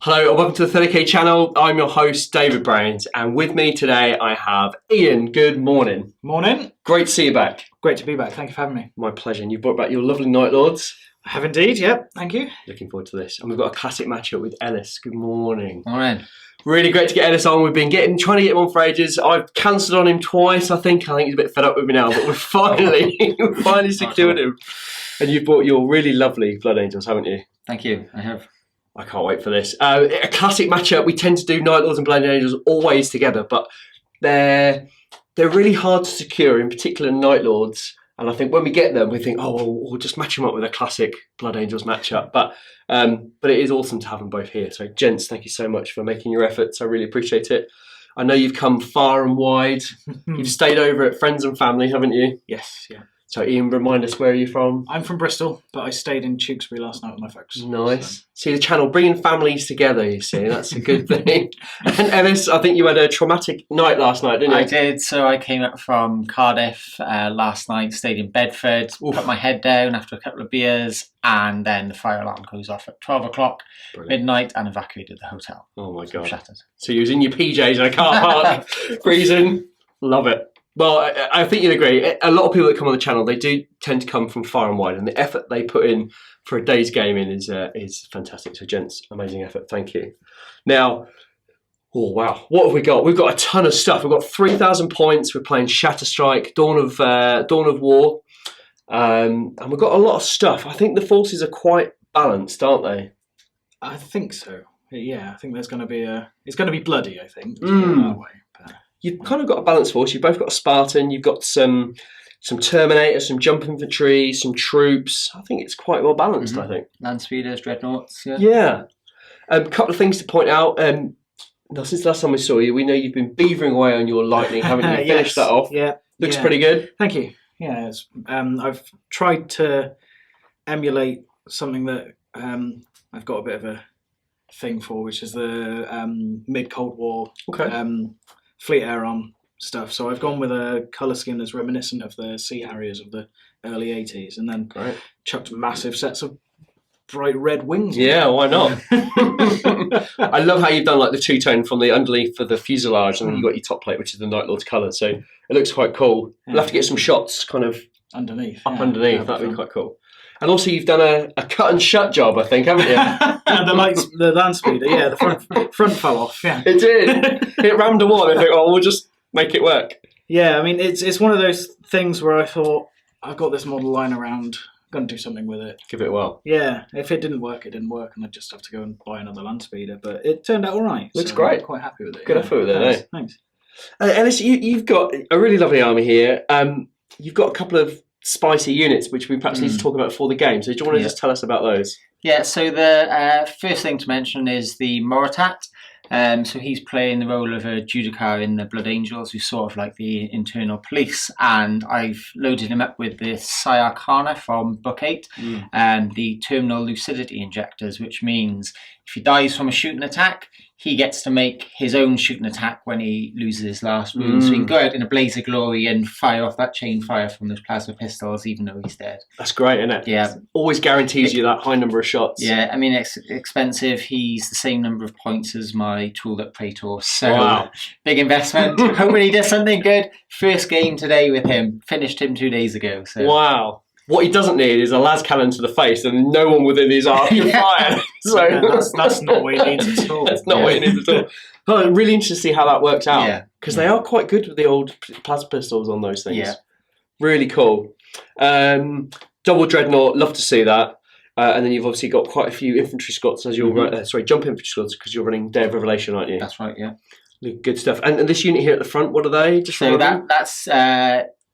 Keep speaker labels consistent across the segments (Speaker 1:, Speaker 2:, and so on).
Speaker 1: Hello and welcome to the 30k channel. I'm your host, David Brains, and with me today I have Ian. Good morning.
Speaker 2: Morning.
Speaker 1: Great to see you back.
Speaker 2: Great to be back. Thank you for having me.
Speaker 1: My pleasure. And you brought back your lovely Night Lords.
Speaker 2: I have indeed, yep. Thank you.
Speaker 1: Looking forward to this. And we've got a classic matchup with Ellis. Good morning.
Speaker 3: Morning.
Speaker 1: Really great to get Ellis on. We've been trying to get him on for ages. I've cancelled on him twice, I think. I think he's a bit fed up with me now, but we've finally secured him. And you've brought your really lovely Blood Angels, haven't you?
Speaker 3: Thank you. I have.
Speaker 1: I can't wait for this. A classic matchup. We tend to do Night Lords and Blood Angels always together, but they're really hard to secure, in particular Night Lords. And I think when we get them, we think, oh, well, we'll just match them up with a classic Blood Angels matchup. But it is awesome to have them both here. So, gents, thank you so much for making your efforts. I really appreciate it. I know you've come far and wide. You've stayed over at friends and family, haven't you?
Speaker 2: Yes, yeah.
Speaker 1: So, Ian, remind us, where are you from?
Speaker 2: I'm from Bristol, but I stayed in Tewkesbury last night with my folks.
Speaker 1: Nice. See, the channel, bringing families together, you see, that's a good thing. And Ellis, I think you had a traumatic night last night, didn't you?
Speaker 3: I did. So I came up from Cardiff last night, stayed in Bedford, put my head down after a couple of beers, and then the fire alarm goes off at 12 o'clock, midnight, and evacuated the hotel.
Speaker 1: Oh my
Speaker 3: So
Speaker 1: God.
Speaker 3: shattered.
Speaker 1: So you was in your PJs in a car park, freezing. Love it. Well, I think you'd agree. A lot of people that come on the channel, they do tend to come from far and wide, and the effort they put in for a day's gaming is fantastic. So, gents, amazing effort. Thank you. Now, oh wow, what have we got? We've got a ton of stuff. We've got 3,000 points. We're playing Shatterstrike, Dawn of War, and we've got a lot of stuff. I think the forces are quite balanced, aren't they?
Speaker 2: I think so. Yeah, I think it's going to be bloody, I think. Let's put it that way.
Speaker 1: You've kind of got a balanced force. You've both got a Spartan. You've got some Terminator, some jump infantry, some troops. I think it's quite well balanced. I think.
Speaker 3: Land speeders, dreadnoughts. Yeah.
Speaker 1: Yeah. A couple of things to point out. Now, since the last time we saw you, we know you've been beavering away on your lightning, haven't you? Finished that off.
Speaker 2: Yeah.
Speaker 1: Looks pretty good.
Speaker 2: Thank you. Yeah, I've tried to emulate something that I've got a bit of a thing for, which is the mid-Cold War Fleet Air Arm stuff. So I've gone with a colour scheme that's reminiscent of the Sea Harriers of the early 80s, and then chucked massive sets of bright red wings.
Speaker 1: Yeah, why not? I love how you've done like the two-tone from the underneath for the fuselage, and then you've got your top plate, which is the Night Lord's colour. So it looks quite cool. We'll have to get some shots kind of
Speaker 2: underneath.
Speaker 1: Underneath. That'd be quite cool. And also, you've done a cut and shut job, I think, haven't you?
Speaker 2: the land speeder, yeah, the front fell off. Yeah,
Speaker 1: it did. It rammed a wall. I think, oh, we'll just make it work.
Speaker 2: Yeah, I mean, it's one of those things where I thought, I've got this model lying around, going to do something with it.
Speaker 1: Give it a whirl.
Speaker 2: Yeah, if it didn't work, and I'd just have to go and buy another land speeder. But it turned out all right.
Speaker 1: Looks great.
Speaker 2: I'm quite happy with it.
Speaker 1: Good effort with it, eh?
Speaker 2: Thanks.
Speaker 1: Ellis, you've got a really lovely army here. You've got a couple of spicy units, which we perhaps need to talk about before the game. So do you want to just tell us about those?
Speaker 3: Yeah, so the first thing to mention is the Moritat. So he's playing the role of a Judicar in the Blood Angels, who's sort of like the internal police. And I've loaded him up with the Psi Arcana from Book 8 and the Terminal Lucidity Injectors, which means if he dies from a shooting attack, he gets to make his own shooting attack when he loses his last wound. So he can go out in a blaze of glory and fire off that chain fire from those plasma pistols, even though he's dead.
Speaker 1: That's great, isn't it?
Speaker 3: Yeah.
Speaker 1: Always guarantees you that high number of shots.
Speaker 3: Yeah, I mean, it's expensive. He's the same number of points as my Tulip Praetor. So big investment. Hoping he does something good. First game today with him. Finished him 2 days ago. So.
Speaker 1: Wow. What he doesn't need is a las cannon to the face and no one within his arm can fire. So
Speaker 2: that's not what he needs at all.
Speaker 1: That's not what he needs at all. Oh, really interesting to see how that works out. Because they are quite good with the old plasma pistols on those things. Yeah. Really cool. Double Dreadnought, love to see that. And then you've obviously got quite a few infantry squads as you're jump infantry squads because you're running Day of Revelation, aren't you?
Speaker 3: That's right, yeah.
Speaker 1: Good stuff. And this unit here at the front, what are they?
Speaker 3: So that's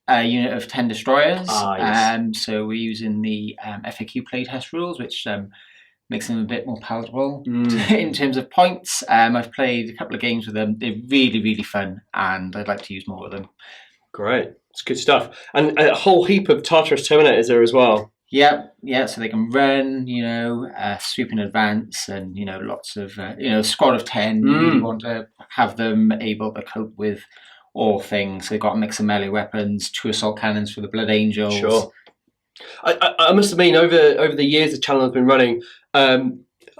Speaker 3: a unit of 10 destroyers.
Speaker 1: Yes.
Speaker 3: So we're using the FAQ playtest rules, which makes them a bit more palatable in terms of points. I've played a couple of games with them. They're really, really fun, and I'd like to use more of them.
Speaker 1: Great. It's good stuff. And a whole heap of Tartarus Terminators there as well.
Speaker 3: Yeah, so they can run, sweep in advance, and, lots of, squad of 10. You really want to have them able to cope with all things. So they've got a mix of melee weapons, 2 assault cannons for the Blood Angels.
Speaker 1: Sure. I must admit, over the years the channel has been running,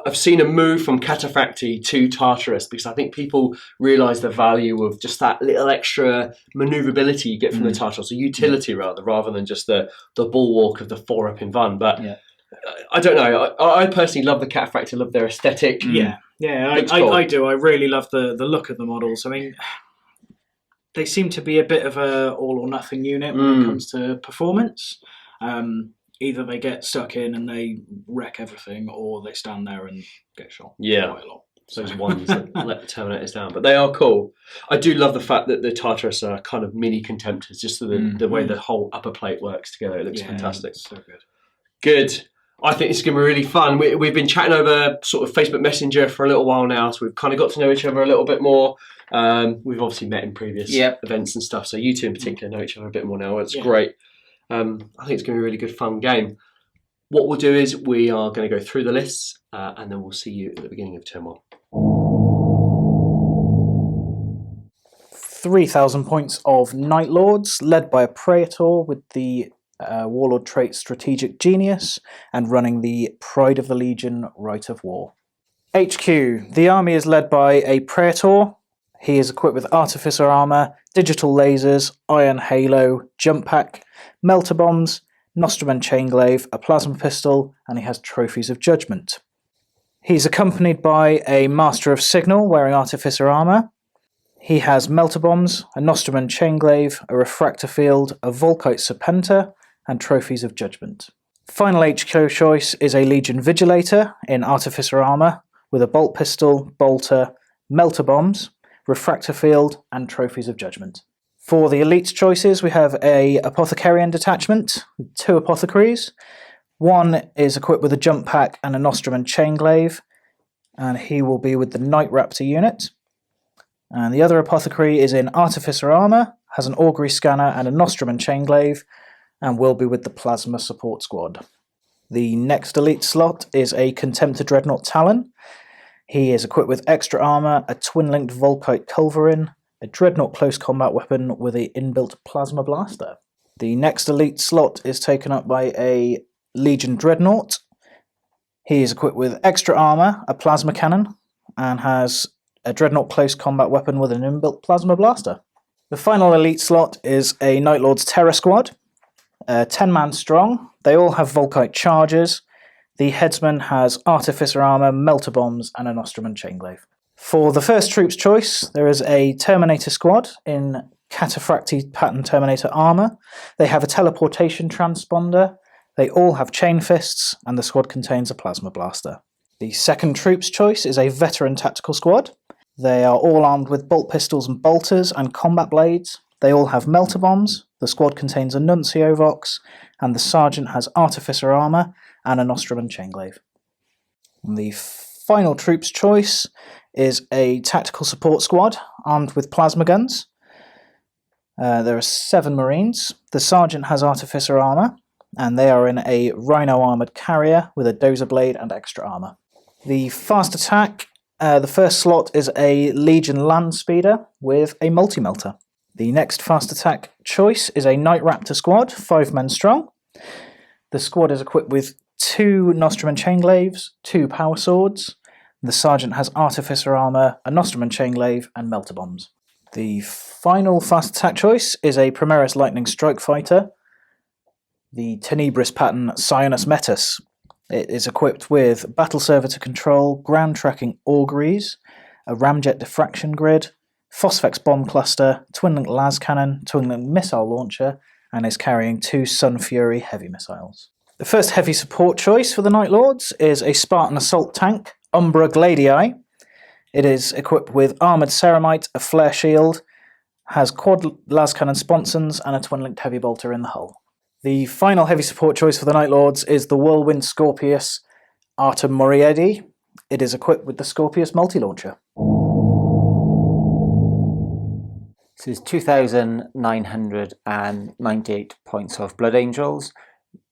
Speaker 1: I've seen a move from Cataphractii to Tartarus because I think people realise the value of just that little extra manoeuvrability you get from the Tartarus, a utility rather than just the bulwark of the 4-up in Van. But I don't know. I personally love the Cataphractii, love their aesthetic.
Speaker 2: Yeah, I do. I really love the look of the models. I mean, they seem to be a bit of a all or nothing unit when it comes to performance. Either they get stuck in and they wreck everything, or they stand there and get shot quite a lot.
Speaker 1: Those ones that let the Terminators down. But they are cool. I do love the fact that the Tartarus are kind of mini Contemptors, just the way the whole upper plate works together. It looks fantastic.
Speaker 2: So good.
Speaker 1: Good. I think it's going to be really fun. We've been chatting over sort of Facebook Messenger for a little while now, so we've kind of got to know each other a little bit more. We've obviously met in previous events and stuff, so you two in particular know each other a bit more now. It's great. I think it's going to be a really good fun game. What we'll do is we are going to go through the lists and then we'll see you at the beginning of turn 1.
Speaker 2: 3,000 points of Night Lords, led by a Praetor with the Warlord trait Strategic Genius and running the Pride of the Legion Rite of War. HQ. The army is led by a Praetor. He is equipped with Artificer Armour, Digital Lasers, Iron Halo, Jump Pack, Melter Bombs, Nostraman Chainglaive, a Plasma Pistol, and he has Trophies of Judgment. He's accompanied by a Master of Signal wearing Artificer Armour. He has Melter Bombs, a Nostraman Chainglaive, a Refractor Field, a Volkite Serpenter, and Trophies of Judgment. Final HQ choice is a Legion Vigilator in Artificer Armour with a Bolt Pistol, Bolter, Melter Bombs, Refractor Field, and Trophies of Judgment. For the elite choices, we have a Apothecarian detachment with 2 Apothecaries. One is equipped with a Jump Pack and a Nostraman Chainglaive, and he will be with the Night Raptor unit. And the other Apothecary is in Artificer Armour, has an Augury Scanner and a Nostraman Chainglaive, and will be with the Plasma Support Squad. The next elite slot is a Contemptor Dreadnought Talon. He is equipped with extra armour, a twin-linked Volkite Culverin, a Dreadnought close combat weapon with an inbuilt Plasma Blaster. The next elite slot is taken up by a Legion Dreadnought. He is equipped with extra armour, a Plasma Cannon, and has a Dreadnought close combat weapon with an inbuilt Plasma Blaster. The final elite slot is a Night Lord's Terror Squad, 10-man strong. They all have Volkite Chargers. The headsman has Artificer Armour, Melter Bombs, and a Nostraman Chainglaive. For the first troops choice, there is a Terminator squad in Cataphractii pattern Terminator armour. They have a teleportation transponder. They all have chain fists, and the squad contains a Plasma Blaster. The second troops choice is a veteran tactical squad. They are all armed with bolt pistols and bolters and combat blades. They all have Melter Bombs. The squad contains a Nuncio Vox, and the sergeant has Artificer Armour and a Nostraman Chainglaive. The final troops choice is a tactical support squad armed with plasma guns. There are 7 Marines. The sergeant has Artificer Armour, and they are in a Rhino armoured carrier with a Dozer blade and extra armour. The fast attack, the first slot is a Legion Land Speeder with a multi-melter. The next fast attack choice is a Night Raptor squad, 5 men strong. The squad is equipped with 2 Nostraman Chainglaives, 2 Power Swords. The sergeant has Artificer Armour, a Nostraman Chainglaive, and Melter Bombs. The final fast attack choice is a Primaris Lightning Strike Fighter, the Tenebris pattern Sionus Metis. It is equipped with Battle Server to Control, Ground Tracking Auguries, a Ramjet Diffraction Grid, Phosphex Bomb Cluster, Twin-Link Las Cannon, Twin-Link Missile Launcher, and is carrying 2 Sun Fury heavy missiles. The first heavy support choice for the Night Lords is a Spartan Assault Tank, Umbra Gladii. It is equipped with Armoured Ceramite, a Flare Shield, has quad Las Cannon Sponsons, and a Twin-Linked Heavy Bolter in the hull. The final heavy support choice for the Night Lords is the Whirlwind Scorpius Artem Moriedi. It is equipped with the Scorpius Multi-Launcher.
Speaker 3: So it's 2,998 points of Blood Angels,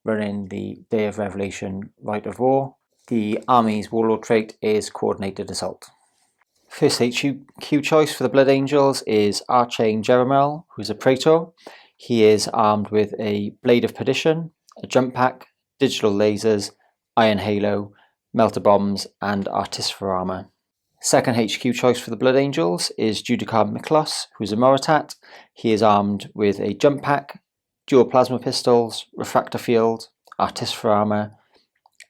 Speaker 3: running the Day of Revelation Rite of War. The Army's Warlord trait is Coordinated Assault. First HQ choice for the Blood Angels is Archane Jeremel, who's a Praetor. He is armed with a Blade of Perdition, a Jump Pack, Digital Lasers, Iron Halo, Melter Bombs, and Artificer Armour. Second HQ choice for the Blood Angels is Judicar Miklos, who's a Moritat. He is armed with a jump pack, dual plasma pistols, refractor field, Artificer Armour,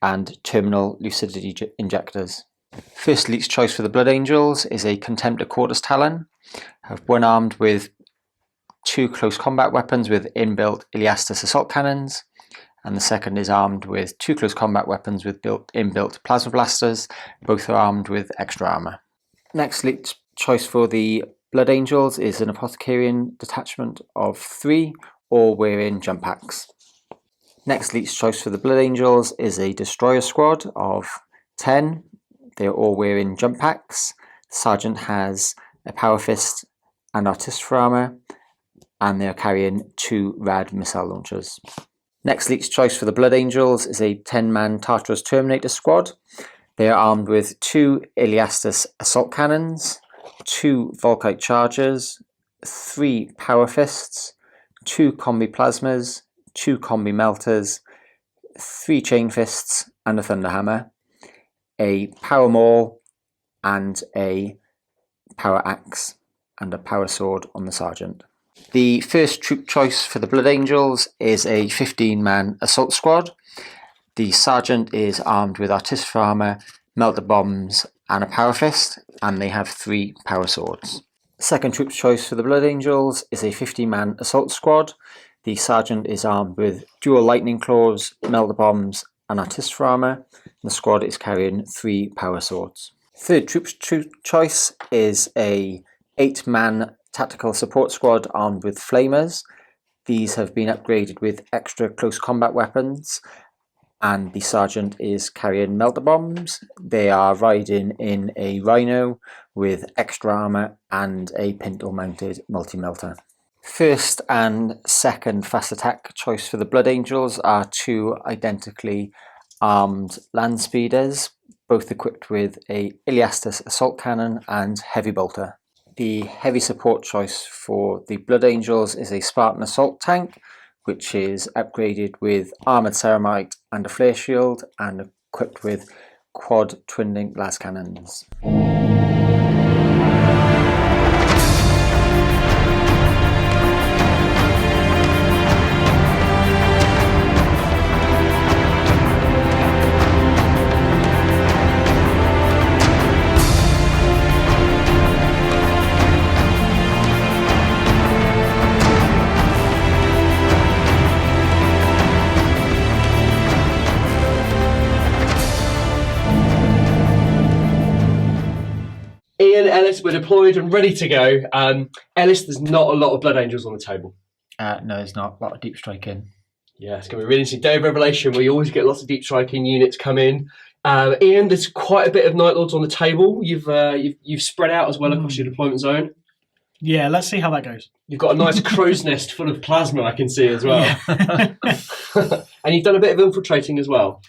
Speaker 3: and terminal lucidity injectors. First elite's choice for the Blood Angels is a Contemptor Cordus Talon, one armed with 2 close combat weapons with inbuilt Iliastus assault cannons, and the second is armed with 2 close combat weapons with inbuilt plasma blasters. Both are armed with extra armour. Next elite choice for the Blood Angels is an Apothecarian detachment of 3, all wearing jump packs. Next elite's choice for the Blood Angels is a Destroyer squad of 10. They're all wearing jump packs. The Sergeant has a Power Fist and Artificer Armour, and they're carrying 2 rad missile launchers. Next elite's choice for the Blood Angels is a 10-man Tartarus Terminator squad. They are armed with 2 Iliastus assault cannons, 2 Volkite chargers, 3 Power Fists, 2 combi plasmas, 2 combi melters, 3 chain fists and a thunderhammer, a power maul and a power axe, and a power sword on the Sergeant. The first troop choice for the Blood Angels is a 15-man assault squad. The Sergeant is armed with Artificer Armour, Melter Bombs and a Power Fist, and they have 3 power swords. Second troop choice for the Blood Angels is a 15-man assault squad. The Sergeant is armed with dual lightning claws, Melter Bombs and Artificer Armour. The squad is carrying 3 power swords. Third troop choice is a 8-man tactical support squad armed with flamers. These have been upgraded with extra close combat weapons, and the Sergeant is carrying Melter Bombs. They are riding in a Rhino with extra armour and a pintle mounted multi-melter. First and second fast attack choice for the Blood Angels are 2 identically armed land speeders, both equipped with a Iliastus assault cannon and heavy bolter. The heavy support choice for the Blood Angels is a Spartan assault tank, which is upgraded with armoured ceramite and a flare shield, and equipped with quad twin-link las cannons.
Speaker 1: Ian, Ellis, we're deployed and ready to go. Ellis, there's not a lot of Blood Angels on the table.
Speaker 3: No, there's not. A lot of deep striking.
Speaker 1: Yeah, it's going to be really interesting. Day of Revelation, we always get lots of deep striking units come in. Ian, there's quite a bit of Night Lords on the table. You've spread out as well across your deployment zone.
Speaker 2: Yeah, let's see how that goes.
Speaker 1: You've got a nice crow's nest full of plasma, I can see as well.
Speaker 2: Yeah.
Speaker 1: And you've done a bit of infiltrating as well.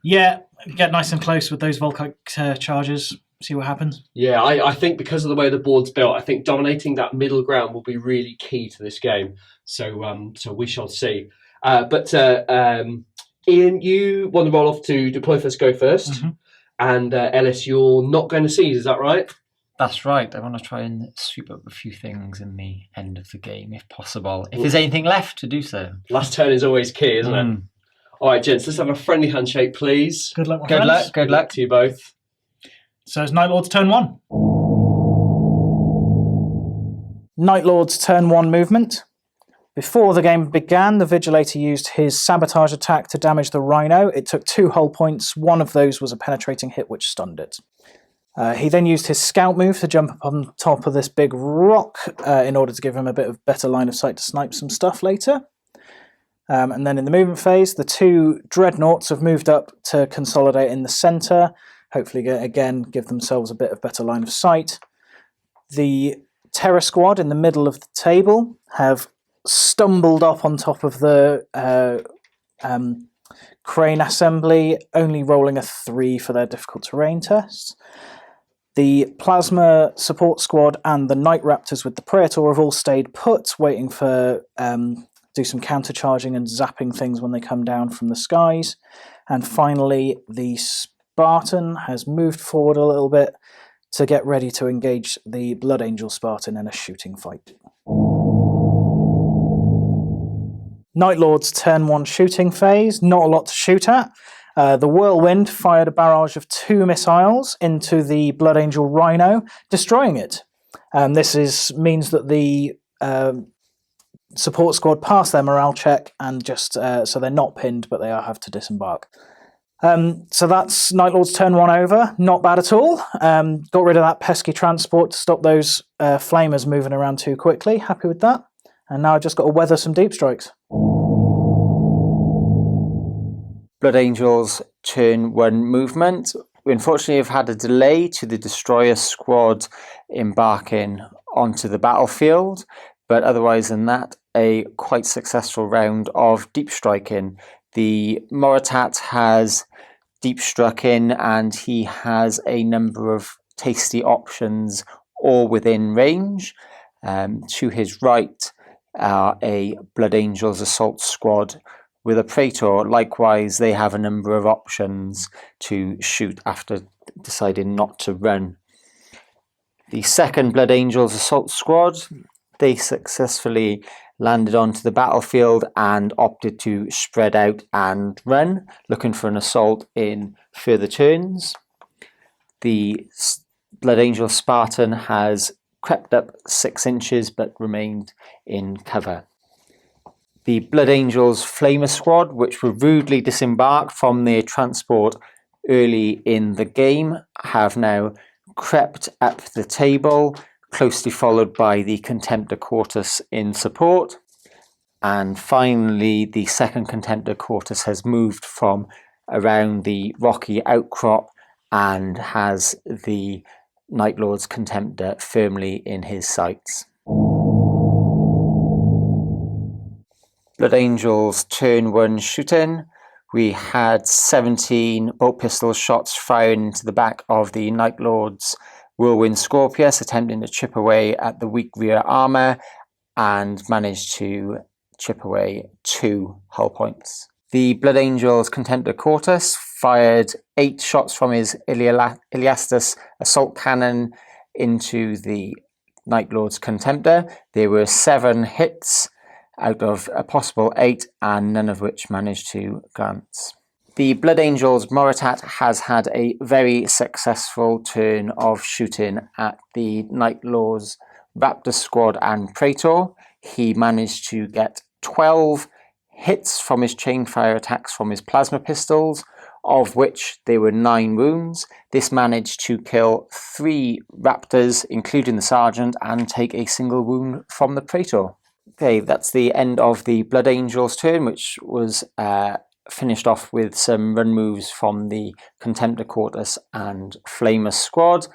Speaker 2: Yeah, get nice and close with those Volkite charges. See what happens.
Speaker 1: Yeah, I think because of the way the board's built, I think dominating that middle ground will be really key to this game. So we shall see. But Ian, you want to roll off to deploy first, go first. Mm-hmm. And Ellis, you're not going to seize, is that right?
Speaker 3: That's right. I want to try and sweep up a few things in the end of the game, if possible. If there's anything left to do so.
Speaker 1: Last turn is always key, isn't it? All right, gents, let's have a friendly handshake, please.
Speaker 2: Good luck, my friends.
Speaker 3: Good luck
Speaker 1: to you both.
Speaker 2: So it's Night Lord's turn 1. Night Lord's turn 1 movement. Before the game began, the Vigilator used his sabotage attack to damage the Rhino. It took 2 hull points. One of those was a penetrating hit which stunned it. He then used his scout move to jump up on top of this big rock in order to give him a bit of better line of sight to snipe some stuff later. And then in the movement phase, the 2 Dreadnoughts have moved up to consolidate in the centre. Hopefully, again, give themselves a bit of better line of sight. The Terror Squad in the middle of the table have stumbled up on top of the crane assembly, only rolling a 3 for their difficult terrain test. The Plasma Support Squad and the Night Raptors with the Praetor have all stayed put, waiting for do some counter-charging and zapping things when they come down from the skies. And finally, the Spartan has moved forward a little bit to get ready to engage the Blood Angel Spartan in a shooting fight. Night Lord's turn 1 shooting phase, not a lot to shoot at. The Whirlwind fired a barrage of 2 missiles into the Blood Angel Rhino, destroying it. This means that the support squad pass their morale check and just so they're not pinned, but they have to disembark. So that's Night Lord's turn 1 over. Not bad at all. Got rid of that pesky transport to stop those flamers moving around too quickly. Happy with that. And now I've just got to weather some deep strikes.
Speaker 3: Blood Angels turn 1 movement. We unfortunately have had a delay to the Destroyer squad embarking onto the battlefield, but otherwise than that, a quite successful round of deep striking. The Moritat has deep struck in, and he has a number of tasty options all within range. To his right are a Blood Angels assault squad with a Praetor. Likewise, they have a number of options to shoot after deciding not to run. The second Blood Angels assault squad, they successfully landed onto the battlefield and opted to spread out and run, looking for an assault in further turns. The Blood Angel Spartan has crept up 6 inches but remained in cover. The Blood Angels Flamer squad, which were rudely disembarked from their transport early in the game, have now crept up the table, closely followed by the Contemptor Quartus in support. And finally, the second Contemptor Quartus has moved from around the rocky outcrop and has the Night Lord's Contemptor firmly in his sights. Blood Angels turn 1 shooting. We had 17 bolt pistol shots firing into the back of the Night Lord's Whirlwind Scorpius, attempting to chip away at the weak rear armour, and managed to chip away 2 hull points. The Blood Angels Contemptor Quartus fired 8 shots from his Iliastus assault cannon into the Night Lord's Contemptor. There were 7 hits out of a possible 8, and none of which managed to glance. The Blood Angels Moritat has had a very successful turn of shooting at the Night Lord's Raptor squad and Praetor. He managed to get 12 hits from his chain fire attacks from his plasma pistols, of which there were 9 wounds. This managed to kill 3 Raptors, including the Sergeant, and take a single wound from the Praetor. Okay, that's the end of the Blood Angels turn, which was finished off with some run moves from the Contemptor Quartus and Flamer squad.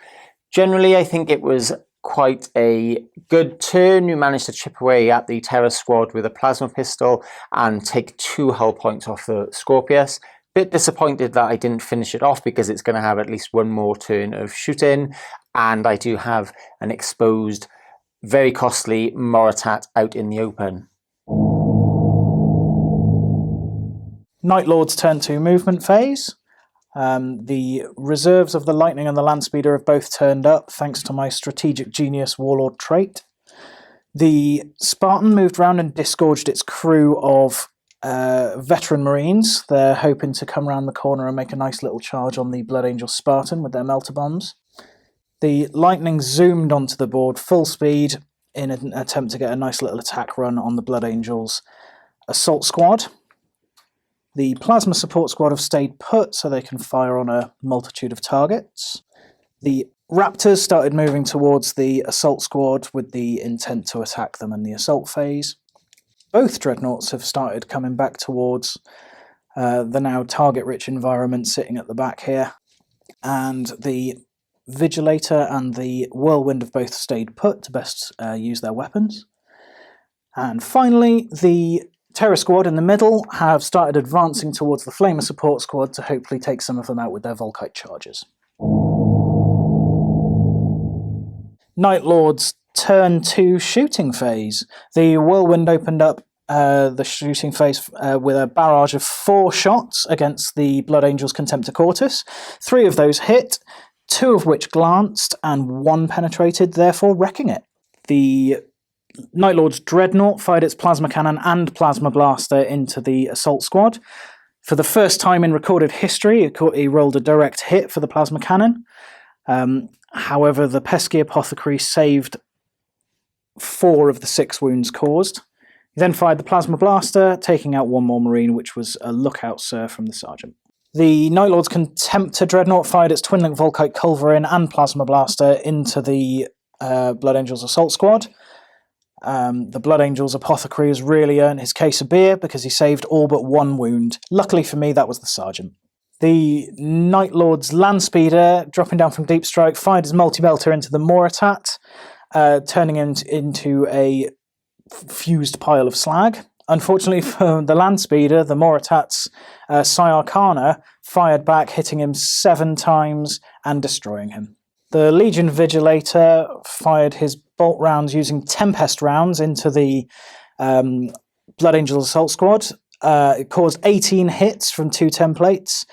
Speaker 3: Generally, I think it was quite a good turn. We managed to chip away at the Terror squad with a plasma pistol and take 2 hull points off the Scorpius. Bit disappointed that I didn't finish it off, because it's going to have at least 1 more turn of shooting, and I do have an exposed, very costly Moritat out in the open.
Speaker 2: Night Lord's turn 2 movement phase. The reserves of the Lightning and the Landspeeder have both turned up, thanks to my Strategic Genius Warlord trait. The Spartan moved round and disgorged its crew of veteran Marines. They're hoping to come around the corner and make a nice little charge on the Blood Angel Spartan with their melter bombs. The Lightning zoomed onto the board full speed in an attempt to get a nice little attack run on the Blood Angels assault squad. The Plasma support squad have stayed put so they can fire on a multitude of targets. The Raptors started moving towards the assault squad with the intent to attack them in the assault phase. Both Dreadnoughts have started coming back towards the now target-rich environment sitting at the back here. And the Vigilator and the Whirlwind have both stayed put to best use their weapons. And finally, the Terror squad in the middle have started advancing towards the Flamer support squad to hopefully take some of them out with their Volkite charges. Night Lord's turn 2 shooting phase. The Whirlwind opened up the shooting phase with a barrage of 4 shots against the Blood Angels Contemptor Cortus. 3 of those hit, 2 of which glanced, and 1 penetrated, therefore wrecking it. The Night Lord's Dreadnought fired its plasma cannon and plasma blaster into the assault squad. For the first time in recorded history, he rolled a direct hit for the plasma cannon. However, the pesky apothecary saved 4 of the 6 wounds caused. He then fired the plasma blaster, taking out 1 more Marine, which was a lookout, sir, from the sergeant. The Night Lord's Contemptor Dreadnought fired its Twin Link Volkite Culverin and plasma blaster into the Blood Angels assault squad. The Blood Angels apothecary has really earned his case of beer because he saved all but 1 wound. Luckily for me, that was the sergeant. The Night Lord's Landspeeder, dropping down from Deep Strike, fired his multi-belter into the Moritat, turning him into a fused pile of slag. Unfortunately for the Landspeeder, the Moritat's Psyarcana fired back, hitting him 7 times and destroying him. The Legion Vigilator fired his bolt rounds using Tempest rounds into the Blood Angels Assault Squad. It caused 18 hits from 2 templates,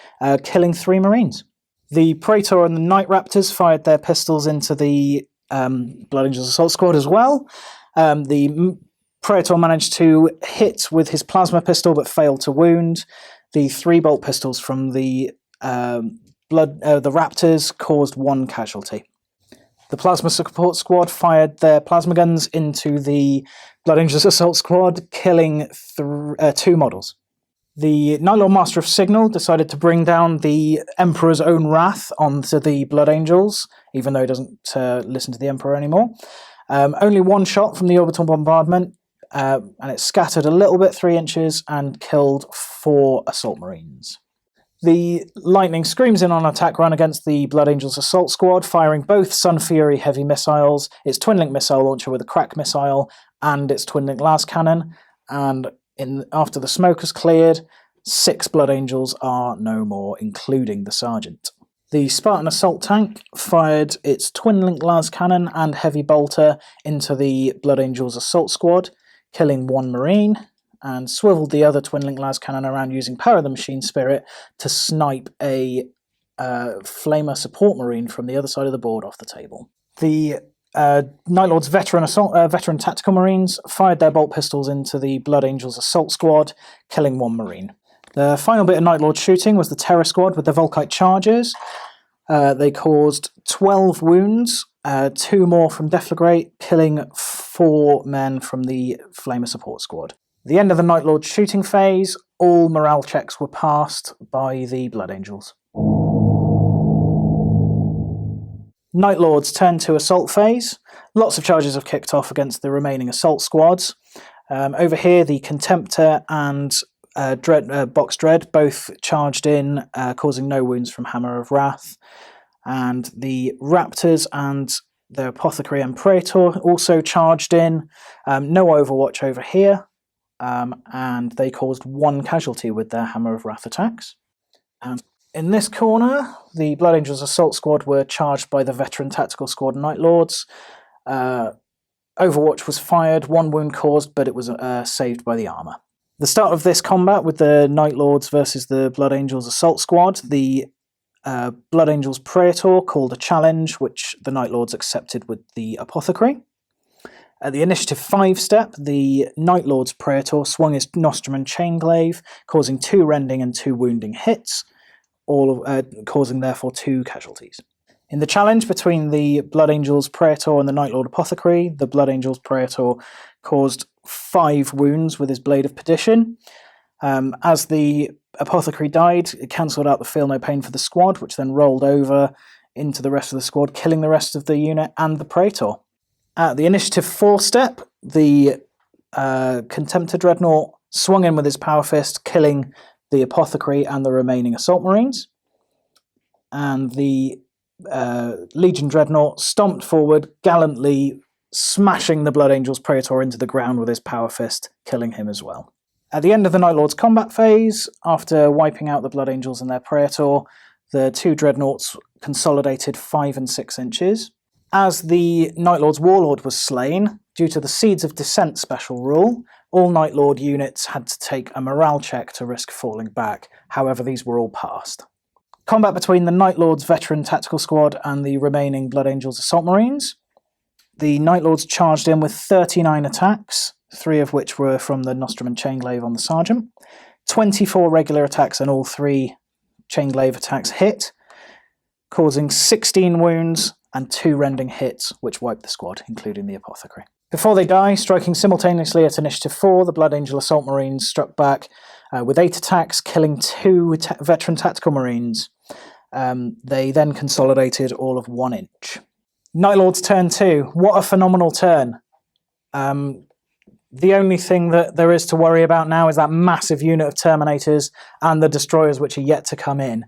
Speaker 2: killing 3 Marines. The Praetor and the Night Raptors fired their pistols into the Blood Angels Assault Squad as well. The Praetor managed to hit with his plasma pistol but failed to wound. The 3 bolt pistols from the Raptors caused 1 casualty. The Plasma Support Squad fired their plasma guns into the Blood Angels Assault Squad, killing 2 models. The Night Lord Master of Signal decided to bring down the Emperor's own wrath onto the Blood Angels, even though he doesn't listen to the Emperor anymore. Only 1 shot from the orbital bombardment, and it scattered a little bit 3 inches and killed 4 Assault Marines. The Lightning screams in on an attack run against the Blood Angels Assault Squad, firing both Sun Fury heavy missiles, its Twin Link missile launcher with a crack missile, and its Twin Link las cannon. And after the smoke has cleared, 6 Blood Angels are no more, including the Sergeant. The Spartan Assault Tank fired its Twin Link las cannon and heavy bolter into the Blood Angels Assault Squad, killing 1 Marine, and swiveled the other Twin Link las cannon around using Power of the Machine Spirit to snipe a Flamer support Marine from the other side of the board off the table. The Night Lord's veteran tactical Marines fired their bolt pistols into the Blood Angels Assault Squad, killing 1 Marine. The final bit of Night Lord shooting was the Terror Squad with the Volkite Chargers. They caused 12 wounds, 2 more from Deflagrate, killing 4 men from the Flamer Support Squad. At the end of the Night Lord shooting phase, all morale checks were passed by the Blood Angels. Night Lords turned to assault phase. Lots of charges have kicked off against the remaining assault squads. Over here, the Contemptor and Box Dread both charged in, causing no wounds from Hammer of Wrath. And the Raptors and the Apothecary and Praetor also charged in. No Overwatch over here. And they caused 1 casualty with their Hammer of Wrath attacks. In this corner, the Blood Angels Assault Squad were charged by the Veteran Tactical Squad Night Lords. Overwatch was fired, 1 wound caused, but it was saved by the armour. The start of this combat with the Night Lords versus the Blood Angels Assault Squad, the Blood Angels Praetor called a challenge, which the Night Lords accepted with the Apothecary. At the Initiative 5 step, the Night Lord's Praetor swung his Nostrum and Chainglaive, causing 2 rending and 2 wounding hits, causing therefore 2 casualties. In the challenge between the Blood Angels Praetor and the Night Lord Apothecary, the Blood Angels Praetor caused 5 wounds with his Blade of Perdition. As the Apothecary died, it cancelled out the Feel No Pain for the squad, which then rolled over into the rest of the squad, killing the rest of the unit and the Praetor. At the Initiative 4 step, the Contemptor Dreadnought swung in with his Power Fist, killing the Apothecary and the remaining Assault Marines. And the Legion Dreadnought stomped forward, gallantly smashing the Blood Angels Praetor into the ground with his Power Fist, killing him as well. At the end of the Night Lord's combat phase, after wiping out the Blood Angels and their Praetor, the 2 Dreadnoughts consolidated 5 and 6 inches. As the Night Lord's Warlord was slain, due to the Seeds of Descent special rule, all Night Lord units had to take a morale check to risk falling back. However, these were all passed. Combat between the Night Lord's Veteran Tactical Squad and the remaining Blood Angels Assault Marines. The Night Lords charged in with 39 attacks, 3 of which were from the Nostrum and Chainglaive on the Sergeant. 24 regular attacks and all 3 Chainglaive attacks hit, causing 16 wounds and 2 rending hits, which wiped the squad, including the Apothecary. Before they die, striking simultaneously at Initiative 4, the Blood Angel Assault Marines struck back with 8 attacks, killing 2 Veteran Tactical Marines. They then consolidated all of 1 inch. Night Lord's turn 2. What a phenomenal turn. The only thing that there is to worry about now is that massive unit of Terminators and the Destroyers which are yet to come in.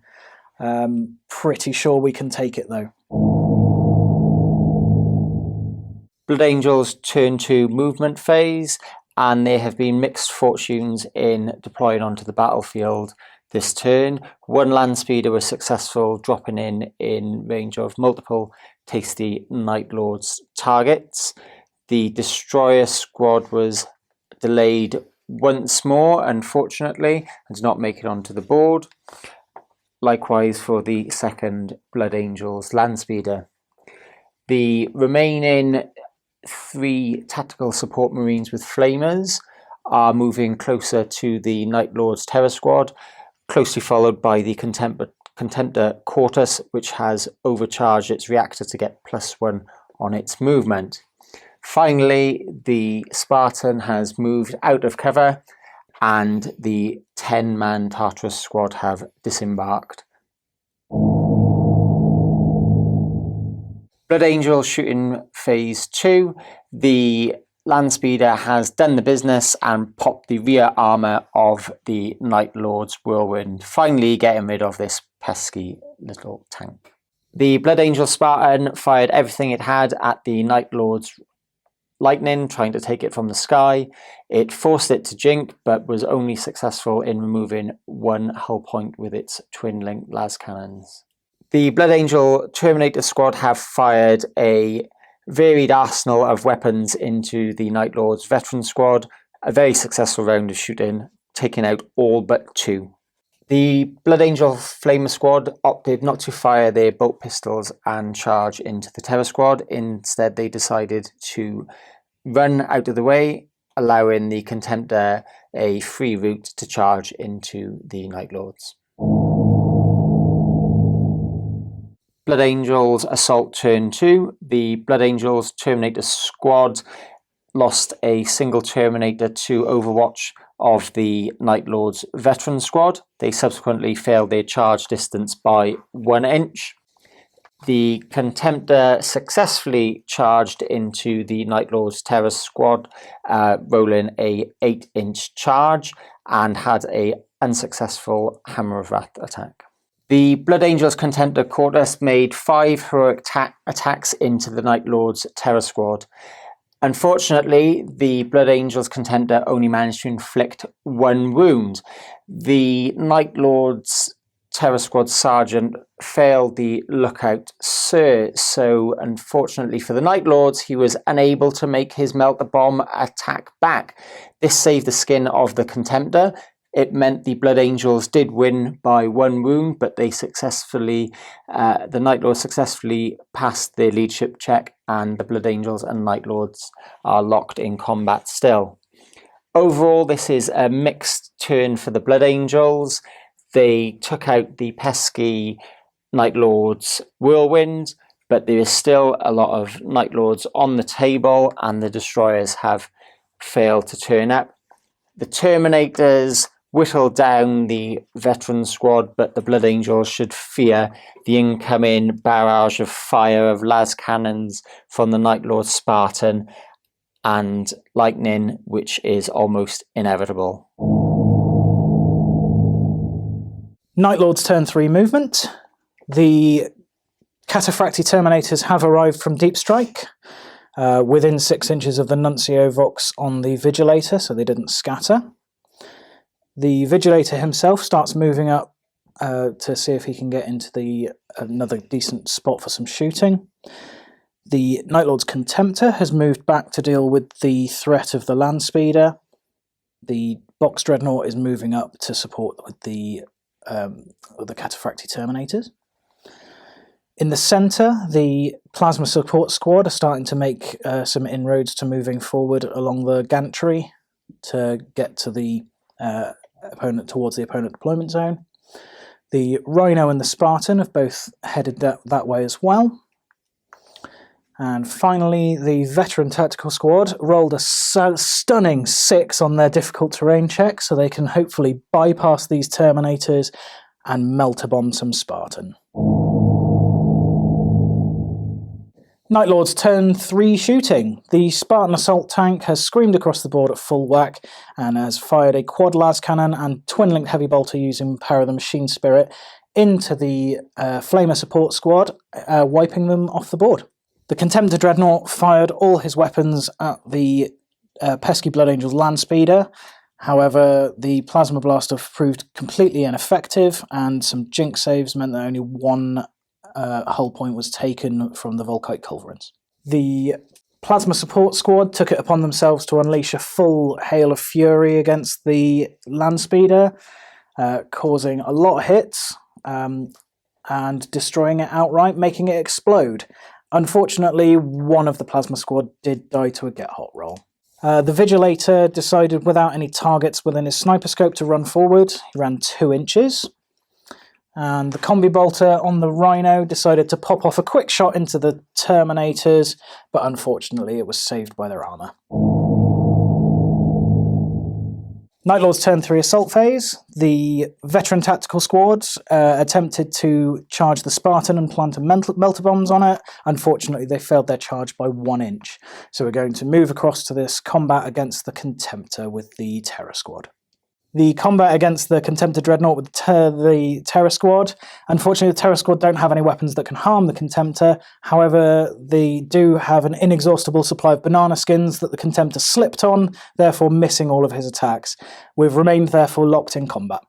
Speaker 2: Pretty sure we can take it though.
Speaker 3: Blood Angels turn to movement phase, and there have been mixed fortunes in deploying onto the battlefield this turn. 1 Landspeeder was successful, dropping in range of multiple tasty Night Lords targets. The Destroyer squad was delayed once more, unfortunately, and did not make it onto the board. Likewise for the 2nd Blood Angels Landspeeder. The remaining 3 Tactical Support Marines with Flamers are moving closer to the Night Lord's Terror Squad, closely followed by the Contemptor Quartus, which has overcharged its reactor to get +1 on its movement. Finally, the Spartan has moved out of cover, and the 10-man Tartarus squad have disembarked. Blood Angel shooting phase 2. The Landspeeder has done the business and popped the rear armour of the Night Lord's Whirlwind, finally getting rid of this pesky little tank. The Blood Angel Spartan fired everything it had at the Night Lord's Lightning, trying to take it from the sky. It forced it to jink, but was only successful in removing 1 hull point with its twin-link las cannons. The Blood Angel Terminator squad have fired a varied arsenal of weapons into the Night Lord's Veteran squad. A very successful round of shooting, taking out all but 2. The Blood Angel Flamer squad opted not to fire their bolt pistols and charge into the Terror squad. Instead, they decided to run out of the way, allowing the Contemptor a free route to charge into the Night Lords. Blood Angels Assault turn 2. The Blood Angels Terminator squad lost a single Terminator to Overwatch of the Night Lord's Veteran squad. They subsequently failed their charge distance by 1 inch. The Contemptor successfully charged into the Night Lord's Terror squad, rolling a 8-inch charge, and had a unsuccessful Hammer of Wrath attack. The Blood Angels Contemptor Quartus made 5 heroic attacks into the Night Lord's Terror squad. Unfortunately, the Blood Angels Contemptor only managed to inflict 1 wound. The Night Lord's Terror Squad Sergeant failed the Lookout Sir, so unfortunately for the Night Lords, he was unable to make his Melt-the-Bomb attack back. This saved the skin of the Contemptor. It meant the Blood Angels did win by 1 wound, but they successfully, the Night Lords successfully passed their leadership check, and the Blood Angels and Night Lords are locked in combat still. Overall, this is a mixed turn for the Blood Angels. They took out the pesky Night Lord's Whirlwind, but there is still a lot of Night Lords on the table, and the Destroyers have failed to turn up. The Terminators whittled down the Veteran squad, but the Blood Angels should fear the incoming barrage of fire of las cannons from the Night Lord Spartan and lightning, which is almost inevitable.
Speaker 2: Night Lord's turn 3 movement. The Cataphracti Terminators have arrived from Deep Strike, within 6 inches of the Nuncio Vox on the Vigilator, so they didn't scatter. The Vigilator himself starts moving up to see if he can get into another decent spot for some shooting. The Night Lord's Contemptor has moved back to deal with the threat of the Landspeeder. The Box Dreadnought is moving up to support with the Cataphractii Terminators. In the centre, the Plasma Support Squad are starting to make some inroads to moving forward along the gantry to get to the towards the opponent deployment zone. The Rhino and the Spartan have both headed that way as well. And finally, the Veteran Tactical Squad rolled a stunning 6 on their difficult terrain check, so they can hopefully bypass these Terminators and melt a bomb some Spartan. Night Lord's turn 3 shooting. The Spartan assault tank has screamed across the board at full whack and has fired a quad las cannon and twin-linked heavy bolter using Power of the Machine Spirit into the Flamer support squad, wiping them off the board. The Contemptor Dreadnought fired all his weapons at the pesky Blood Angels Landspeeder. However, the Plasma Blaster proved completely ineffective, and some Jinx saves meant that only one hull point was taken from the Volkite Culverins. The Plasma Support Squad took it upon themselves to unleash a full hail of fury against the Landspeeder, causing a lot of hits and destroying it outright, making it explode. Unfortunately, one of the Plasma Squad did die to a get-hot roll. The Vigilator decided without any targets within his sniper scope to run forward. He ran 2 inches. And the Combi Bolter on the Rhino decided to pop off a quick shot into the Terminators, but unfortunately it was saved by their armour. Night Lord's turn 3 assault phase. The Veteran Tactical Squads attempted to charge the Spartan and plant a melter bombs on it. Unfortunately, they failed their charge by 1 inch. So we're going to move across to this combat against the Contemptor with the Terror Squad. The combat against the Contemptor Dreadnought with the Terror Squad. Unfortunately, the Terror Squad don't have any weapons that can harm the Contemptor. However, they do have an inexhaustible supply of banana skins that the Contemptor slipped on, therefore missing all of his attacks. We've remained therefore locked in combat.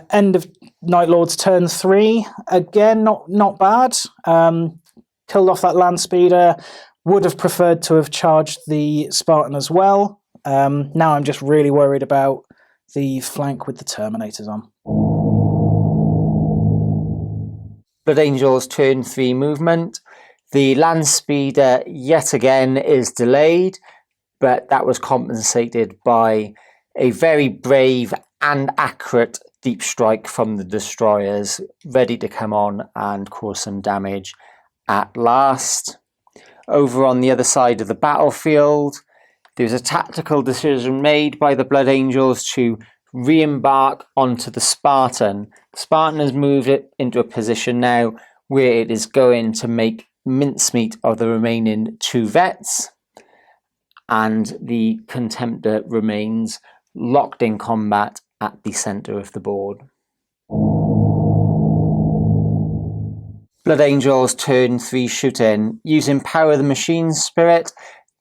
Speaker 2: End of Night Lord's turn 3. Again, not bad. Killed off that Landspeeder. Would have preferred to have charged the Spartan as well. Now I'm just really worried about the flank with the Terminators on.
Speaker 3: Blood Angels turn 3 movement. The Landspeeder yet again is delayed, but that was compensated by a very brave and accurate deep strike from the destroyers, ready to come on and cause some damage at last. Over on the other side of the battlefield, there's a tactical decision made by the Blood Angels to re-embark onto the Spartan. The Spartan has moved it into a position now where it is going to make mincemeat of the remaining 2 vets, and the Contemptor remains locked in combat at the centre of the board. Blood Angels turn 3 shooting. Using Power of the Machine Spirit,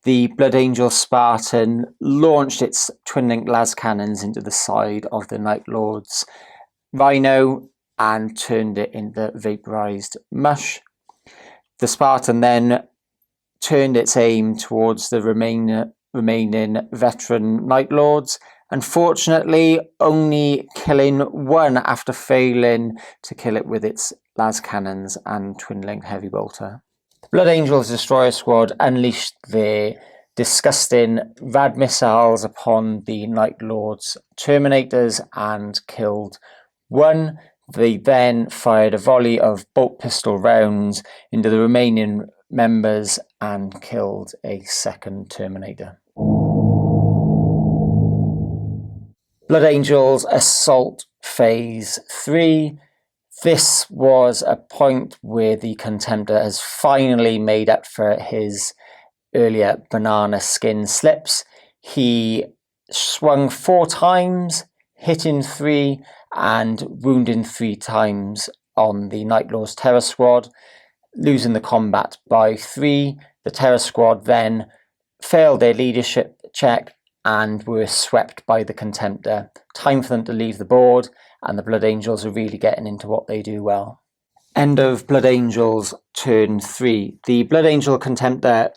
Speaker 3: the Blood Angel Spartan launched its twin-linked las cannons into the side of the Night Lord's Rhino and turned it into vaporized mush. The Spartan then turned its aim towards the remaining veteran Night Lords, unfortunately only killing one after failing to kill it with its las cannons and twin-linked heavy bolter. Blood Angels Destroyer Squad unleashed their disgusting rad missiles upon the Night Lord's Terminators and killed one. They then fired a volley of bolt pistol rounds into the remaining members and killed a second Terminator. Blood Angels Assault Phase 3. This was a point where the Contemptor has finally made up for his earlier banana skin slips. He swung 4 times, hitting 3 and wounding 3 times on the Night Lord's Terror Squad, losing the combat by 3. The Terror Squad then failed their leadership check and were swept by the Contemptor. Time for them to leave the board, and the Blood Angels are really getting into what they do well. End of Blood Angels turn 3. The Blood Angel Contemptor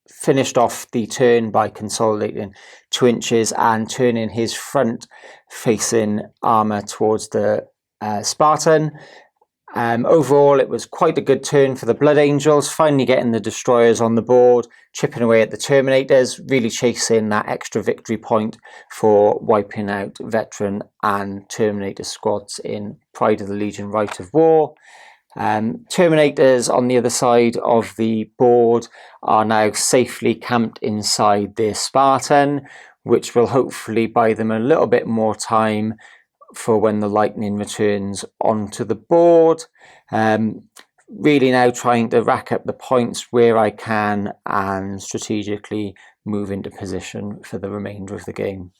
Speaker 3: finished off the turn by consolidating 2 inches and turning his front facing armour towards the Spartan. Overall, it was quite a good turn for the Blood Angels, finally getting the destroyers on the board, chipping away at the Terminators, really chasing that extra victory point for wiping out Veteran and Terminator squads in Pride of the Legion Rite of War. Terminators on the other side of the board are now safely camped inside their Spartan, which will hopefully buy them a little bit more time for when the lightning returns onto the board. Really now trying to rack up the points where I can and strategically move into position for the remainder of the game.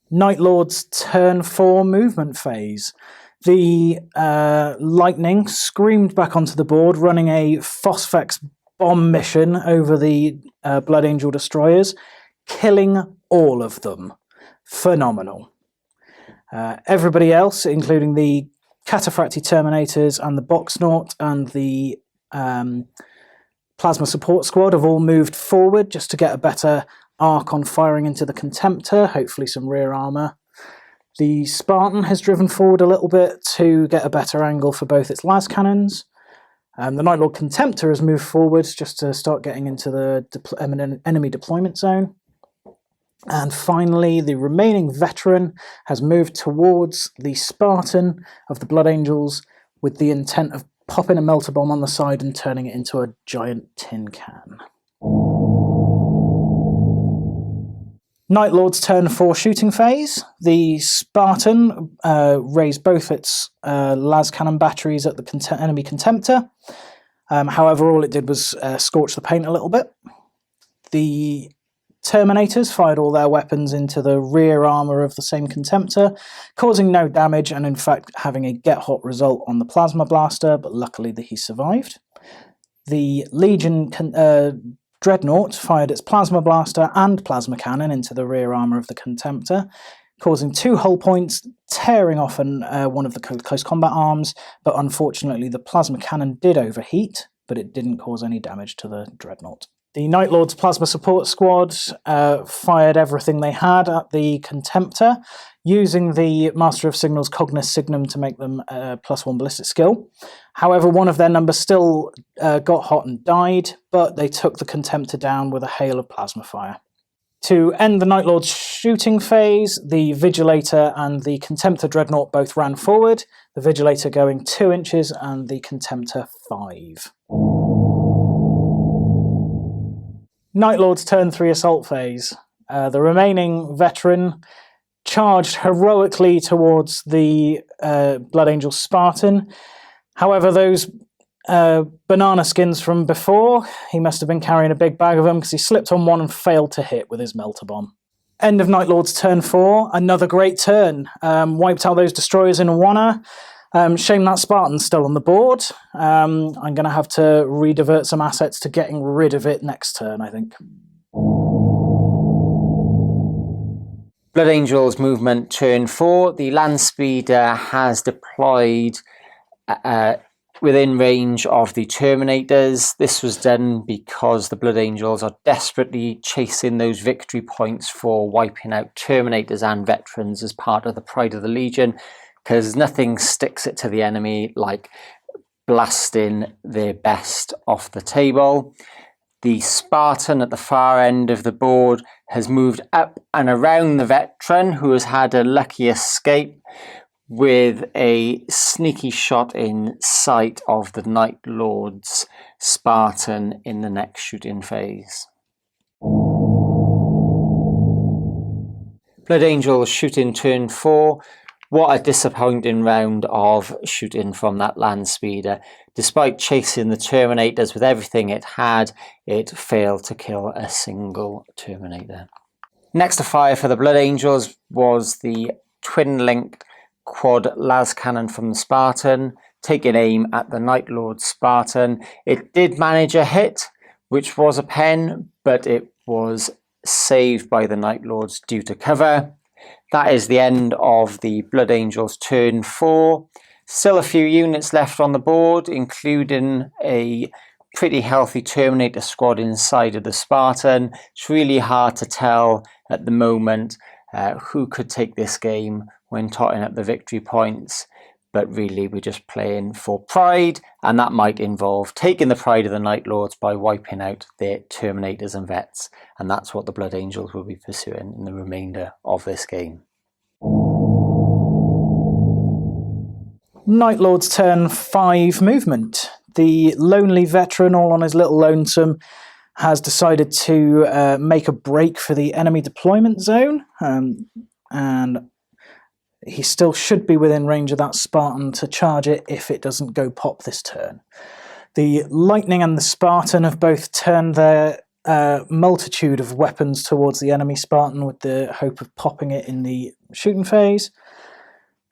Speaker 2: Night Lord's turn 4 movement phase. The lightning screamed back onto the board, running a Phosphex bomb mission over the Blood Angel destroyers, killing all of them. Phenomenal. Everybody else, including the Cataphractii Terminators and the Boxnaut and the Plasma Support Squad, have all moved forward just to get a better arc on firing into the Contemptor, hopefully some rear armour. The Spartan has driven forward a little bit to get a better angle for both its las cannons. The Night Lord Contemptor has moved forward just to start getting into the enemy deployment zone. And finally, the remaining Veteran has moved towards the Spartan of the Blood Angels with the intent of popping a melter bomb on the side and turning it into a giant tin can. Night Lord's turn 4 shooting phase. The Spartan raised both its las cannon batteries at the enemy Contemptor. However, all it did was scorch the paint a little bit. The Terminators fired all their weapons into the rear armour of the same Contemptor, causing no damage and in fact having a get-hot result on the Plasma Blaster, but luckily he survived. The Legion Dreadnought fired its Plasma Blaster and Plasma Cannon into the rear armour of the Contemptor, causing 2 hull points, tearing off one of the close combat arms, but unfortunately the Plasma Cannon did overheat, but it didn't cause any damage to the Dreadnought. The Night Lord's Plasma Support Squad fired everything they had at the Contemptor, using the Master of Signals Cognis Signum to make them +1 ballistic skill. However, one of their numbers still got hot and died, but they took the Contemptor down with a hail of plasma fire. To end the Night Lord's shooting phase, the Vigilator and the Contemptor Dreadnought both ran forward, the Vigilator going 2 inches and the Contemptor 5. Night Lord's turn 3 assault phase. The remaining Veteran charged heroically towards the Blood Angel Spartan. However, those banana skins from before, he must have been carrying a big bag of them because he slipped on one and failed to hit with his melter bomb. End of Night Lord's turn 4. Another great turn. Wiped out those destroyers in Awana. Shame that Spartan's still on the board. I'm going to have to redivert some assets to getting rid of it next turn, I think.
Speaker 3: Blood Angels movement turn 4. The Land Speeder has deployed within range of the Terminators. This was done because the Blood Angels are desperately chasing those victory points for wiping out Terminators and Veterans as part of the Pride of the Legion, because nothing sticks it to the enemy like blasting their best off the table. The Spartan at the far end of the board has moved up and around the Veteran, who has had a lucky escape with a sneaky shot in sight of the Night Lord's Spartan in the next shooting phase. Blood Angels shooting turn 4. What a disappointing round of shooting from that Land Speeder. Despite chasing the Terminators with everything it had, it failed to kill a single Terminator. Next to fire for the Blood Angels was the twin-linked quad las cannon from the Spartan, taking aim at the Night Lord Spartan. It did manage a hit, which was a pen, but it was saved by the Night Lords due to cover. that is the end of the Blood Angels turn 4. Still a few units left on the board, including a pretty healthy Terminator squad inside of the Spartan. It's really hard to tell at the moment who could take this game when totting up the victory points. But really, we're just playing for pride, and that might involve taking the pride of the Night Lords by wiping out their Terminators and Vets. And that's what the Blood Angels will be pursuing in the remainder of this game.
Speaker 2: Night Lord's turn 5 movement. The lonely veteran, all on his little lonesome, has decided to make a break for the enemy deployment zone, and he still should be within range of that Spartan to charge it if it doesn't go pop this turn. The Lightning and the Spartan have both turned their multitude of weapons towards the enemy Spartan with the hope of popping it in the shooting phase.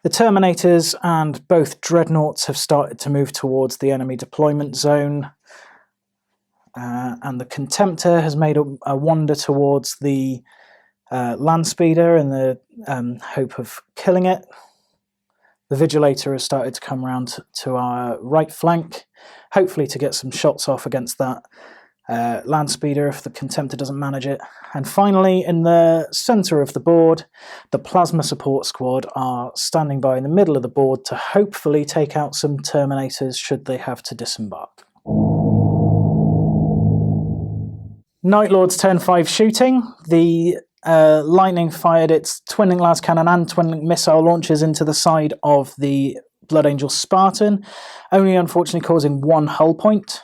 Speaker 2: The Terminators and both Dreadnoughts have started to move towards the enemy deployment zone. And the Contemptor has made a wander towards the Landspeeder in the hope of killing it. The Vigilator has started to come around to our right flank, hopefully to get some shots off against that Landspeeder if the Contemptor doesn't manage it. And finally, in the centre of the board, the Plasma Support Squad are standing by in the middle of the board to hopefully take out some Terminators should they have to disembark. Night Lord's turn 5 shooting. The Lightning fired its Twin-Link Las Cannon and Twin-Link missile launchers into the side of the Blood Angel Spartan, only unfortunately causing 1 hull point.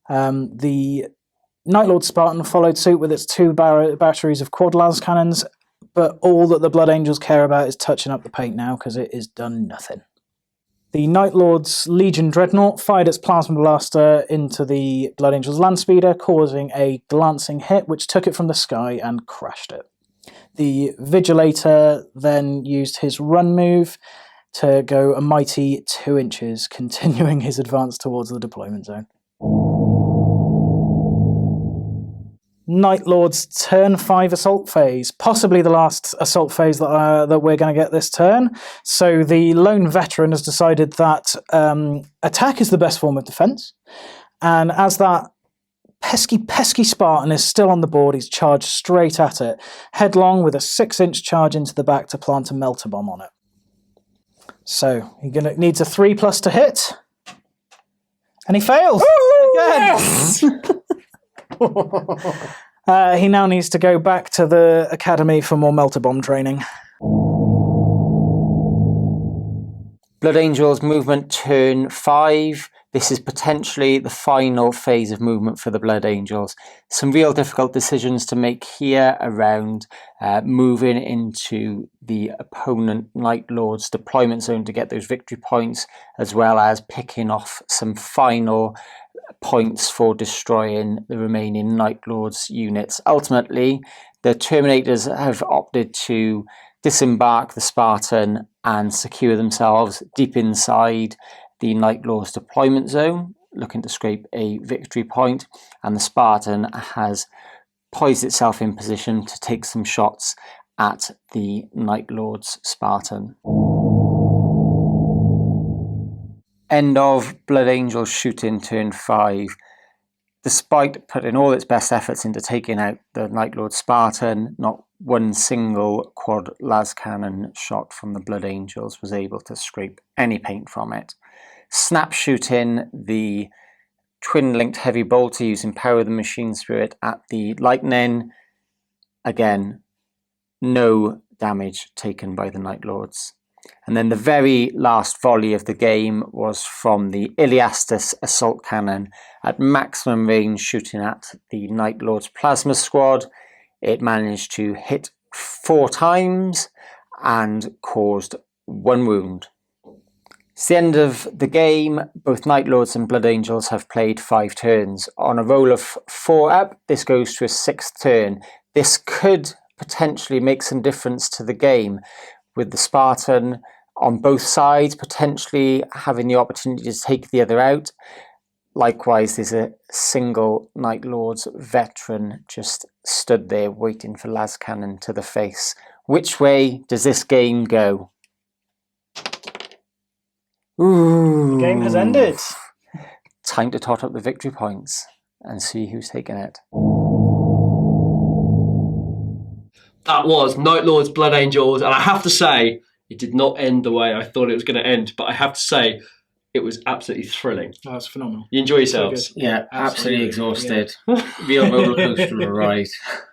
Speaker 2: The Night Lord Spartan followed suit with its 2 batteries of quad las cannons, but all that the Blood Angels care about is touching up the paint now because it has done nothing. The Night Lord's Legion Dreadnought fired its Plasma Blaster into the Blood Angels Landspeeder, causing a glancing hit which took it from the sky and crashed it. The Vigilator then used his run move to go a mighty 2 inches, continuing his advance towards the deployment zone. Night Lord's turn 5 assault phase, possibly the last assault phase that we're going to get this turn. So the lone veteran has decided that attack is the best form of defense, and as that pesky Spartan is still on the board, he's charged straight at it, headlong with a 6-inch charge into the back to plant a melter bomb on it. So he needs a 3+ to hit, and he fails again. Yes! He now needs to go back to the academy for more melter bomb training.
Speaker 3: Blood Angels movement turn 5. This is potentially the final phase of movement for the Blood Angels. Some real difficult decisions to make here around moving into the opponent Night Lord's deployment zone to get those victory points, as well as picking off some final points for destroying the remaining Night Lord's units. Ultimately, the Terminators have opted to disembark the Spartan and secure themselves deep inside the Night Lord's deployment zone, looking to scrape a victory point, and the Spartan has poised itself in position to take some shots at the Night Lord's Spartan. End of Blood Angels shooting turn 5. Despite putting all its best efforts into taking out the Night Lord Spartan, not one single quad las cannon shot from the Blood Angels was able to scrape any paint from it. Snap shooting the twin-linked heavy bolter using Power of the Machine Spirit at the Lightning. Again, no damage taken by the Night Lords. And then the very last volley of the game was from the Iliastus Assault Cannon at maximum range, shooting at the Night Lord's Plasma Squad. It managed to hit 4 times and caused 1 wound. It's the end of the game. Both Night Lords and Blood Angels have played 5 turns. On a roll of 4 up, this goes to a 6th turn. This could potentially make some difference to the game, with the Spartan on both sides potentially having the opportunity to take the other out. Likewise, there's a single Night Lord's veteran just stood there waiting for las cannon to the face, Which way does this game go? Ooh.
Speaker 2: The game has ended.
Speaker 3: Time to tot up the victory points and see who's taking it.
Speaker 1: That was Night Lords, Blood Angels, and I have to say, it did not end the way I thought it was going to end, but I have to say, it was absolutely thrilling.
Speaker 2: Oh, that's phenomenal.
Speaker 1: You enjoy yourselves?
Speaker 2: So
Speaker 3: Yeah, absolutely exhausted.
Speaker 2: Yeah.
Speaker 3: Real roller coaster of a ride.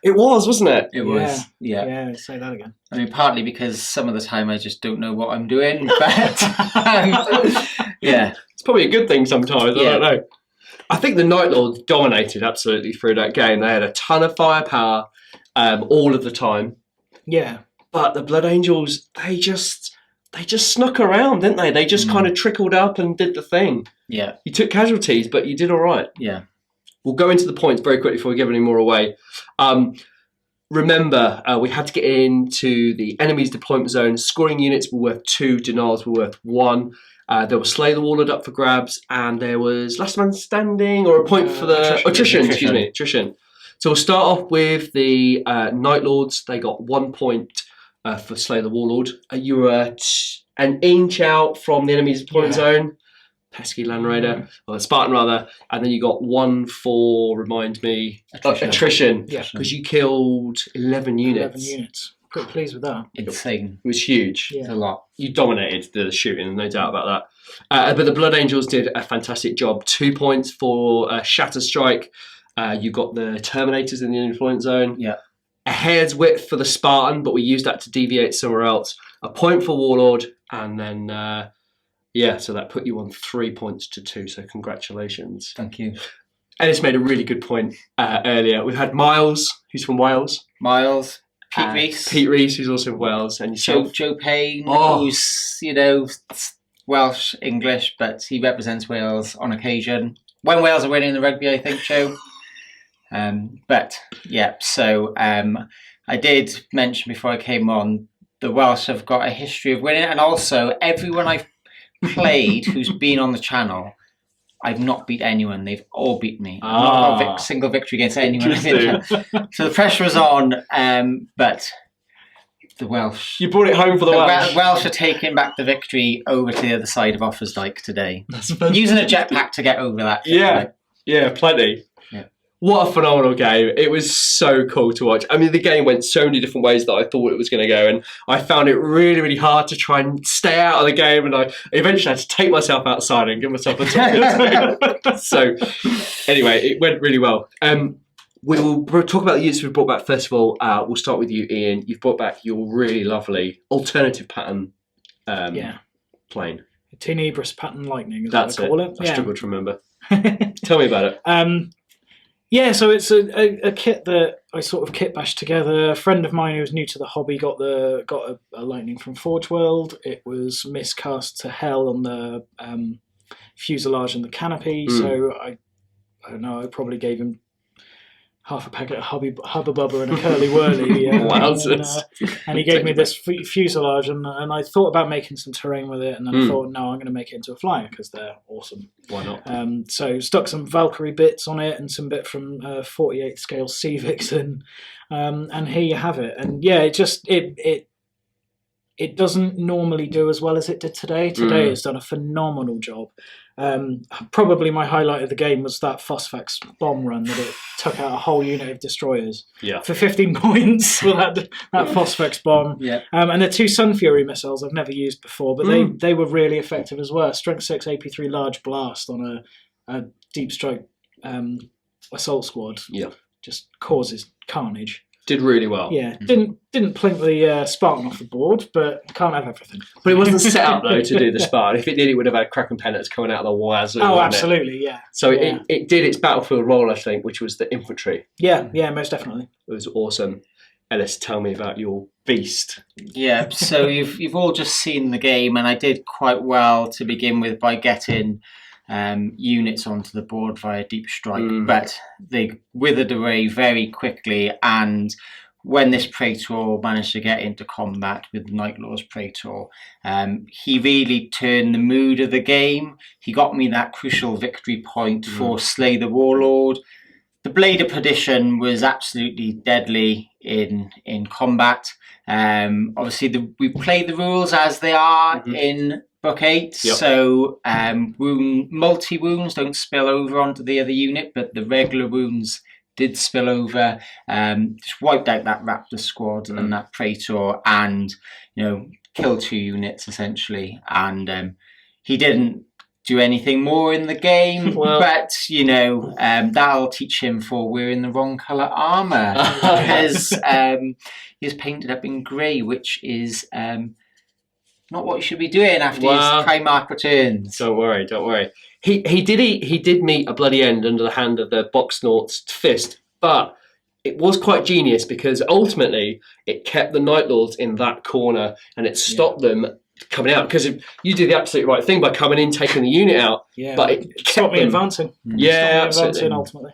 Speaker 1: It was, wasn't it?
Speaker 3: It was, yeah.
Speaker 2: Yeah, say that again.
Speaker 3: I mean, partly because some of the time I just don't know what I'm doing, but yeah.
Speaker 1: It's probably a good thing sometimes, I
Speaker 3: Yeah.
Speaker 1: don't know. I think the Night Lords dominated absolutely through that game. They had a ton of firepower all of the time.
Speaker 2: Yeah.
Speaker 1: But the Blood Angels, they just snuck around, didn't they? They just kind of trickled up and did the thing.
Speaker 3: Yeah.
Speaker 1: You took casualties, but you did all right.
Speaker 3: Yeah.
Speaker 1: We'll go into the points very quickly before we give any more away. Remember, we had to get into the enemy's deployment zone. Scoring units were worth 2, denials were worth 1. There was Slay the Warlord up for grabs, and there was Last Man Standing, or a point for the attrition. Attrition. So we'll start off with the Night Lords. They got 1 point for Slay the Warlord. You were an inch out from the enemy's deployment zone. Pesky Land Raider, or Spartan rather. And then you got 1 for, remind me, attrition.
Speaker 2: Yeah.
Speaker 1: Because you killed 11 units.
Speaker 2: 11 units. Pretty pleased with that.
Speaker 3: Insane.
Speaker 1: It was huge.
Speaker 2: Yeah.
Speaker 3: It's a lot.
Speaker 1: You dominated the shooting, no doubt about that. But the Blood Angels did a fantastic job. 2 points for Shatter Strike. You got the Terminators in the influence zone.
Speaker 3: Yeah.
Speaker 1: A hair's width for the Spartan, but we used that to deviate somewhere else. A point for Warlord, and then so that put you on 3 points to 2. So congratulations.
Speaker 3: Thank you.
Speaker 1: Ellis made a really good point earlier. We've had Miles, who's from Wales.
Speaker 3: Miles, Pete Reese.
Speaker 1: Pete Reese, who's also from Wales, and yourself.
Speaker 3: Joe Payne,
Speaker 1: Oh.
Speaker 3: who's, Welsh, English, but he represents Wales on occasion. When Wales are winning the rugby, I think, Joe. But yeah, so I did mention before I came on, the Welsh have got a history of winning, and also everyone I've played who's been on the channel, I've not beat anyone. They've all beat me. I've not got a single victory against anyone. So the pressure was on, but the Welsh.
Speaker 1: You brought it home for the Welsh.
Speaker 3: Welsh are taking back the victory over to the other side of Offarsdyke today. Using a jetpack to get over that.
Speaker 1: Yeah, plenty.
Speaker 3: Yeah.
Speaker 1: What a phenomenal game. It was so cool to watch. I mean, the game went so many different ways that I thought it was going to go, and I found it really, really hard to try and stay out of the game, and I eventually had to take myself outside and give myself a time. So, anyway, it went really well. We will talk about the units we've brought back. First of all, we'll start with you, Ian. You've brought back your really lovely alternative pattern plane.
Speaker 2: Tenebris Pattern Lightning,
Speaker 1: That's
Speaker 2: what I call
Speaker 1: it.
Speaker 2: it.
Speaker 1: I struggled to remember. Tell me about it.
Speaker 2: So it's a kit that I sort of kit bashed together. A friend of mine who was new to the hobby got a Lightning from Forge World. It was miscast to hell on the fuselage and the canopy. So I don't know. I probably gave him half a packet of Hubba Bubba and a Curly Whirly. And he gave me this fuselage, and I thought about making some terrain with it, and then I thought, no, I'm going to make it into a flyer because they're awesome.
Speaker 1: Why not?
Speaker 2: So stuck some Valkyrie bits on it and some bit from 48 scale Sea Vixen, and here you have it. And yeah, it doesn't normally do as well as it did today. Today it's done a phenomenal job. Probably my highlight of the game was that Phosphax bomb run that it took out a whole unit of destroyers for 15 points for that Phosphax bomb.
Speaker 3: Yeah.
Speaker 2: And the 2 Sun Fury missiles I've never used before, but they were really effective as well. Strength 6 AP3 large blast on a deep strike assault squad.
Speaker 1: Yeah.
Speaker 2: Just causes carnage.
Speaker 1: Did really well.
Speaker 2: Yeah, didn't plink the Spartan off the board, but can't have everything.
Speaker 1: But it wasn't set up though to do the Spartan. If it did, it would have had Kraken pellets coming out of the wazoo.
Speaker 2: Oh, absolutely, yeah.
Speaker 1: So it did its battlefield role, I think, which was the infantry.
Speaker 2: Yeah, most definitely.
Speaker 1: It was awesome. Ellis, tell me about your beast.
Speaker 3: Yeah, so you've all just seen the game, and I did quite well to begin with by getting units onto the board via deep strike, but they withered away very quickly. And when this Praetor managed to get into combat with the Night Lord's Praetor, he really turned the mood of the game. He got me that crucial victory point for Slay the Warlord. The Blade of Perdition was absolutely deadly in combat. Obviously, we play the rules as they are in Book 8, so multi-wounds don't spill over onto the other unit, but the regular wounds did spill over. Just wiped out that Raptor squad and that Praetor, and killed 2 units essentially. And he didn't do anything more in the game, but that'll teach him for wearing the wrong colour armour, because he's painted up in grey, which is not what you should be doing after his Primarch returns.
Speaker 1: Don't worry. He did meet a bloody end under the hand of the Boxnaut's fist, but it was quite genius because ultimately it kept the Night Lords in that corner and it stopped them coming out, because you do the absolute right thing by coming in, taking the unit out.
Speaker 2: Yeah,
Speaker 1: but it
Speaker 2: stopped me advancing.
Speaker 1: Yeah, absolutely.
Speaker 2: Ultimately.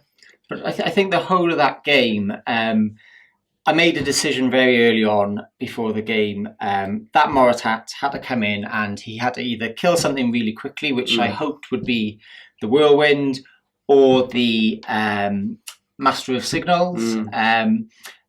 Speaker 3: But I think the whole of that game, I made a decision very early on before the game. That Moritat had to come in and he had to either kill something really quickly, which I hoped would be the Whirlwind or the Master of Signals,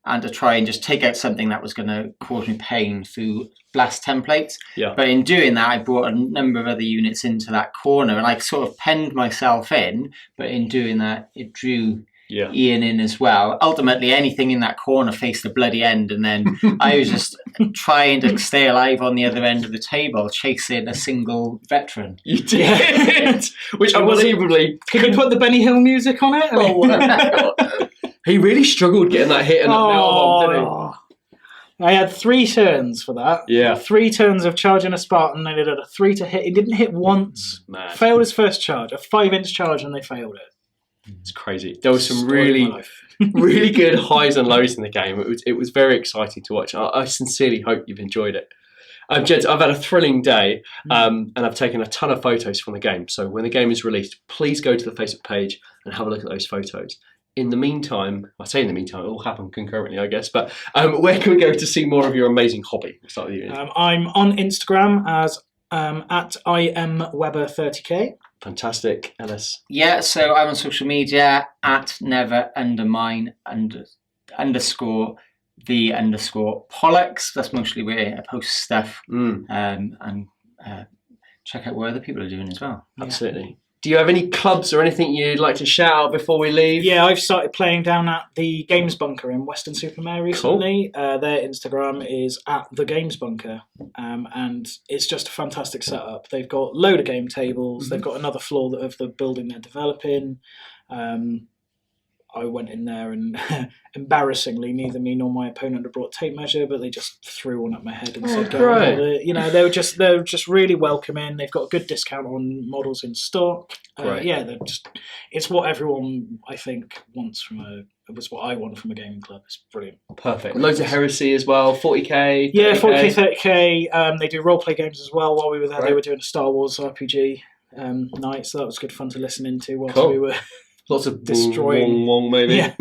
Speaker 3: and to try and just take out something that was going to cause me pain through blast templates. Yeah. But in doing that, I brought a number of other units into that corner and I sort of penned myself in, but in doing that, it drew Ian in as well. Ultimately, anything in that corner faced a bloody end, and then I was just trying to stay alive on the other end of the table, chasing a single veteran.
Speaker 1: You did, which unbelievably
Speaker 2: could put the Benny Hill music on it.
Speaker 1: Oh, wow. He really struggled getting that hit and nail bomb, didn't he?
Speaker 2: I had 3 turns for that.
Speaker 1: Yeah.
Speaker 2: 3 turns of charging a Spartan. They did a 3 to hit. He didn't hit once.
Speaker 1: Mad.
Speaker 2: Failed his first charge, a 5-inch charge, and they failed it.
Speaker 1: It's crazy. There was some really good highs and lows in the game. It was very exciting to watch. I sincerely hope you've enjoyed it. Gents, I've had a thrilling day, and I've taken a ton of photos from the game. So when the game is released, please go to the Facebook page and have a look at those photos. In the meantime, it will happen concurrently, I guess, but where can we go to see more of your amazing hobby? We'll start with you.
Speaker 2: I'm on Instagram as at IMWeber30k.
Speaker 1: Fantastic. Ellis?
Speaker 3: Yeah, so I'm on social media at never_the_Pollux. That's mostly where I post stuff, and check out what other people are doing as well.
Speaker 1: Absolutely. Do you have any clubs or anything you'd like to shout out before we leave?
Speaker 2: Yeah, I've started playing down at the Games Bunker in Weston-super-Mare recently. Cool. Their Instagram is at the Games Bunker, and it's just a fantastic setup. They've got a load of game tables. They've got another floor of the building they're developing. I went in there and embarrassingly, neither me nor my opponent had brought tape measure, but they just threw one at my head and said, "Go ahead." They were just really welcoming. They've got a good discount on models in stock. It's what everyone I think wants it was what I want from a gaming club. It's brilliant.
Speaker 1: Perfect. Loads of Heresy as well. 40k.
Speaker 2: Yeah, 40k, 30k. They do roleplay games as well. While we were there, they were doing a Star Wars RPG night, so that was good fun to listen into whilst we were.
Speaker 1: Lots of
Speaker 2: destroying
Speaker 1: wong maybe.
Speaker 2: Yeah.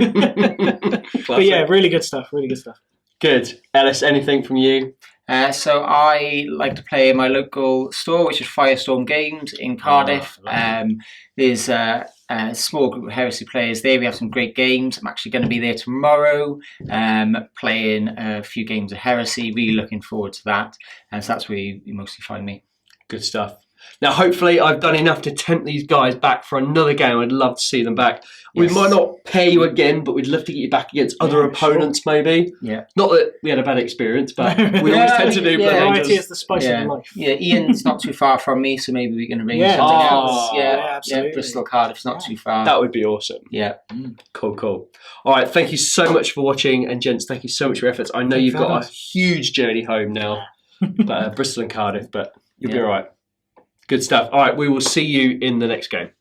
Speaker 2: But yeah, really good stuff.
Speaker 1: Good. Ellis, anything from you?
Speaker 3: So I like to play in my local store, which is Firestorm Games in Cardiff. There's a small group of Heresy players there. We have some great games. I'm actually going to be there tomorrow, playing a few games of Heresy. Really looking forward to that. And so that's where you mostly find me.
Speaker 1: Good stuff. Now, hopefully, I've done enough to tempt these guys back for another game. I'd love to see them back. Yes. We might not pair you again, but we'd love to get you back against other opponents, maybe. Yeah. Not that we had a bad experience, but we always tend to do.
Speaker 2: Variety is the spice of life.
Speaker 3: Yeah, Ian's not too far from me, so maybe we can arrange something else. Yeah, absolutely. Bristol, Cardiff's not too far.
Speaker 1: That would be awesome.
Speaker 3: Yeah.
Speaker 1: Cool. All right, thank you so much for watching, and gents, thank you so much for your efforts. I know you've got a huge journey home now, but Bristol and Cardiff, but you'll be all right. Good stuff. All right, we will see you in the next game.